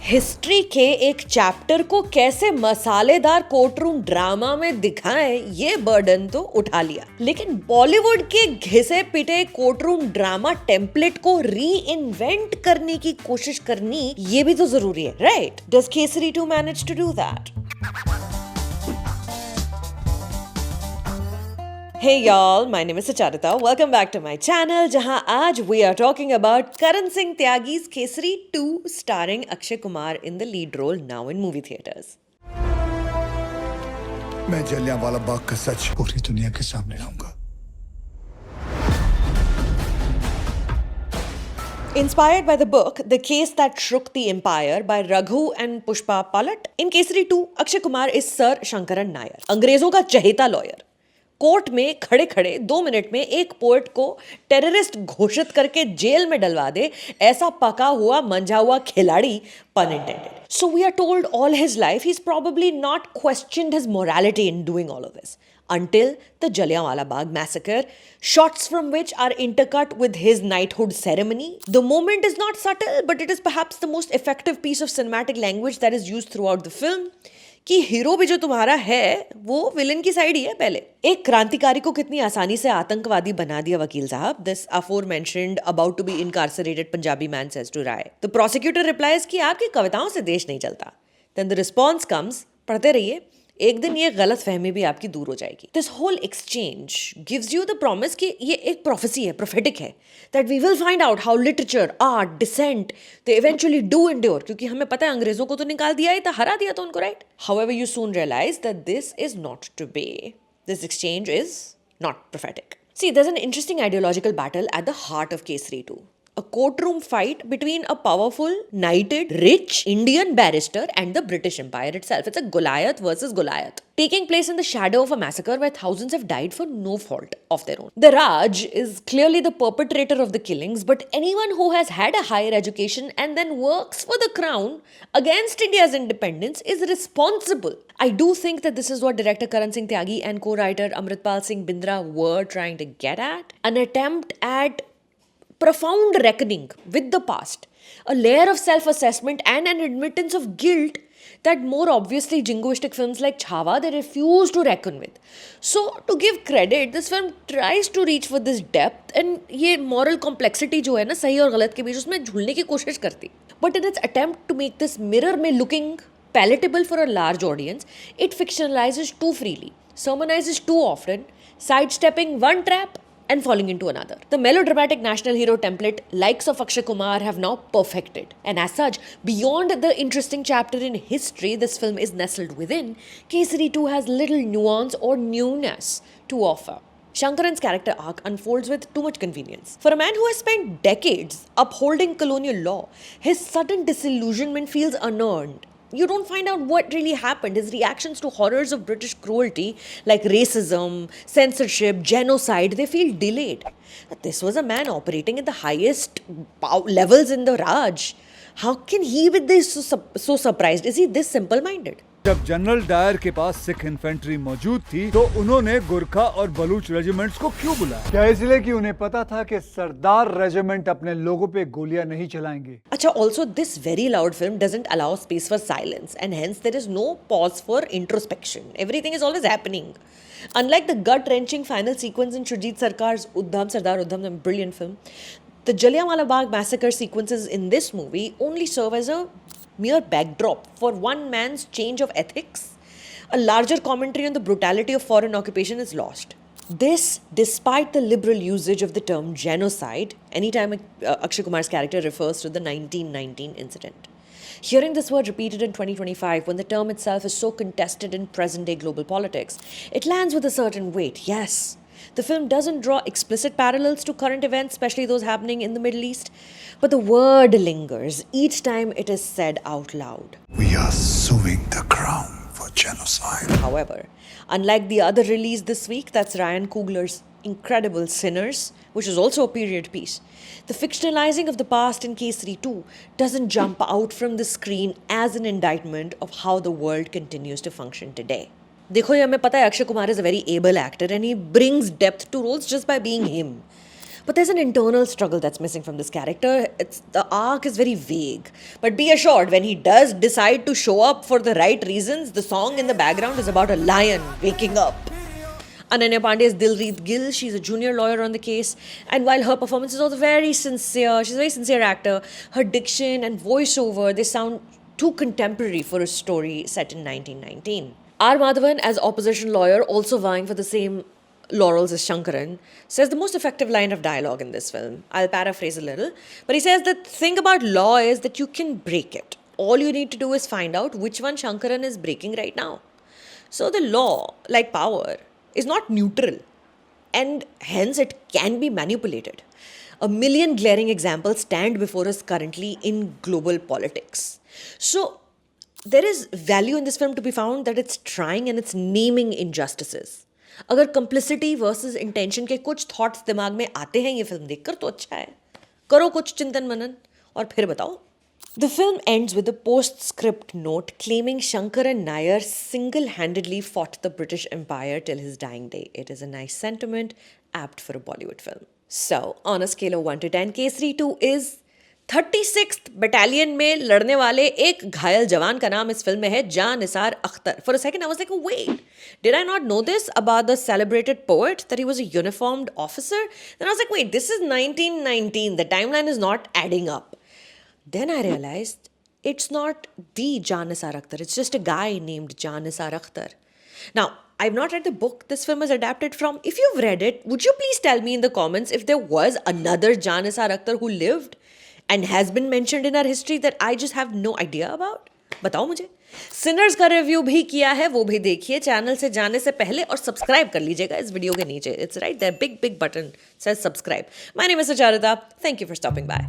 History के एक chapter को कैसे मसालेदार कोर्टरूम ड्रामा में दिखाएं, ये बर्डन तो उठा लिया, लेकिन बॉलीवुड के घिसे पिटे कोर्टरूम ड्रामा टेम्पलेट को री इन्वेंट करने की कोशिश करनी ये भी तो जरूरी है, right? Does Kesari 2 manage to do that? Hey y'all, my name is Sucharita. Welcome back to my channel, जहां आज we are talking about Karan Singh Tyagi's Kesari 2 starring Akshay Kumar in the lead role now in movie theaters. मैं जलियांवाला बाग का सच पूरी दुनिया के सामने लाऊंगा। Inspired by the book The Case That Shook the Empire by Raghu and Pushpa Palat, in Kesari 2, Akshay Kumar is Sir Shankaran Nair, अंग्रेजों का चहेता लॉयर। कोर्ट में खड़े खड़े 2 मिनट में एक पोएट को टेररिस्ट घोषित करके जेल में डलवा दे, ऐसा पका हुआ मंझा हुआ खिलाड़ी, pun intended. So we are told all his life he's probably not questioned his morality in doing all of this until the Jallianwala Bagh massacre, shots from which are intercut with his knighthood ceremony. The moment is not subtle, but it is perhaps the most effective piece of cinematic language that is used throughout the film. कि hero भी जो तुम्हारा है वो villain की side ही है। पहले एक क्रांतिकारी को कितनी आसानी से आतंकवादी बना दिया वकील साहब। This aforementioned about to be incarcerated Punjabi man says to Rai. The prosecutor replies कि आपकी कविताओं से देश नहीं चलता। देन द रिस्पॉन्स कम्स, पढ़ते रहिए, एक दिन ये गलत फहमी भी आपकी दूर हो जाएगी। This whole exchange gives you the promise कि ये एक प्रोफेसी है, प्रोफेटिक है, that we will find out how literature, art, dissent they eventually do endure, क्योंकि हमें पता है अंग्रेजों को तो निकाल दिया ही था, हरा दिया था उनको, right? However you soon realise that this is not to be. This exchange is not prophetic. See, there's an interesting ideological battle at the heart of Kesari 2. A courtroom fight between a powerful, knighted, rich Indian barrister and the British Empire itself. It's a Goliath versus Goliath, taking place in the shadow of a massacre where thousands have died for no fault of their own. The Raj is clearly the perpetrator of the killings, but anyone who has had a higher education and then works for the crown against India's independence is responsible. I do think that this is what director Karan Singh Tyagi and co-writer Amritpal Singh Bindra were trying to get at. An attempt at profound reckoning with the past, a layer of self-assessment and an admittance of guilt that more obviously jingoistic films like Chhawa they refuse to reckon with. So to give credit, this film tries to reach for this depth and ये moral complexity जो है ना सही और गलत के बीच उसमें झूलने की कोशिश करती, but in its attempt to make this mirror में looking palatable for a large audience, it fictionalizes too freely, sermonizes too often, sidestepping one trap and falling into another. The melodramatic national hero template likes of Akshay Kumar have now perfected. And as such, beyond the interesting chapter in history this film is nestled within, Kesari 2 has little nuance or newness to offer. Shankaran's character arc unfolds with too much convenience. For a man who has spent decades upholding colonial law, his sudden disillusionment feels unearned. You don't find out what really happened. His reactions to horrors of British cruelty like racism, censorship, genocide, they feel delayed. This was a man operating at the highest levels in the Raj. How can he be this so surprised? Is he this simple-minded? जब general Dyer के पास Sikh infantry मौजूद थी तो उन्होंने गुरखा और Baloch regiments को क्यों बुलाया? क्या इसलिए कि उन्हें पता था कि सरदार रेजिमेंट अपने लोगों पे गोलियां नहीं चलाएंगे? अच्छा, also this very loud film doesn't allow space for silence and hence there is no pause for introspection. Everything is always happening. Unlike the gut-wrenching final sequence in Shurjit Sarkar's Uddham Sardar Uddham, a brilliant film, the Jallianwala Bagh massacre sequences in this movie only serve as a mere backdrop for one man's change of ethics. A larger commentary on the brutality of foreign occupation is lost. This, despite the liberal usage of the term genocide, anytime Akshay Kumar's character refers to the 1919 incident. Hearing this word repeated in 2025, when the term itself is so contested in present-day global politics, it lands with a certain weight, yes. The film doesn't draw explicit parallels to current events, especially those happening in the Middle East, but the word lingers each time it is said out loud. We are suing the crown for genocide. However, unlike the other release this week, that's Ryan Coogler's incredible Sinners, which is also a period piece, the fictionalizing of the past in Kesari 2 doesn't jump out from the screen as an indictment of how the world continues to function today. देखो, ये हमें पता है Akshay Kumar is a very able actor and he brings depth to roles just by being him. But there's an internal struggle that's missing from this character. The arc is very vague. But be assured, when he does decide to show up for the right reasons, the song in the background is about a lion waking up. Ananya Pandey is Dilpreet Gill. She's a junior lawyer on the case. And while her performance is also very sincere, she's a very sincere actor, her diction and voiceover, they sound too contemporary for a story set in 1919. R. Madhavan, as opposition lawyer, also vying for the same laurels as Shankaran, says the most effective line of dialogue in this film. I'll paraphrase a little, but he says the thing about law is that you can break it. All you need to do is find out which one Shankaran is breaking right now. So the law, like power, is not neutral, and hence it can be manipulated. A million glaring examples stand before us currently in global politics. So there is value in this film to be found that it's trying and it's naming injustices. अगर complicity versus intention के कुछ thoughts दिमाग में आते हैं ये film देखकर तो अच्छा है. करो कुछ चिंतन मनन और फिर बताओ. The film ends with a postscript note claiming Shankaran Nair single-handedly fought the British Empire till his dying day. It is a nice sentiment, apt for a Bollywood film. So, on a scale of 1 to 10, Kesari 2 is 36th Battalion में लड़ने वाले एक घायल जवान का नाम इस film में है जान Nisar Akhtar. For a second I was like, wait, did I not know this about the celebrated poet, that he was a uniformed officer? Then I was like, wait, this is 1919. The timeline is not adding up. Then I realized it's not the Jaan Nisar Akhtar. It's just a guy named Jaan Nisar Akhtar. Now, I've not read the book this film is adapted from. If you've read it, would you please tell me in the comments if there was another Jaan Nisar Akhtar who lived and has been mentioned in our history that I just have no idea about? बताओ मुझे. Sinners का review भी किया है, वो भी देखिए channel से जाने से पहले, और सब्सक्राइब कर लीजिएगा इस वीडियो के नीचे. It's right there, big button says subscribe. My name is Sucharita. Thank you for stopping by.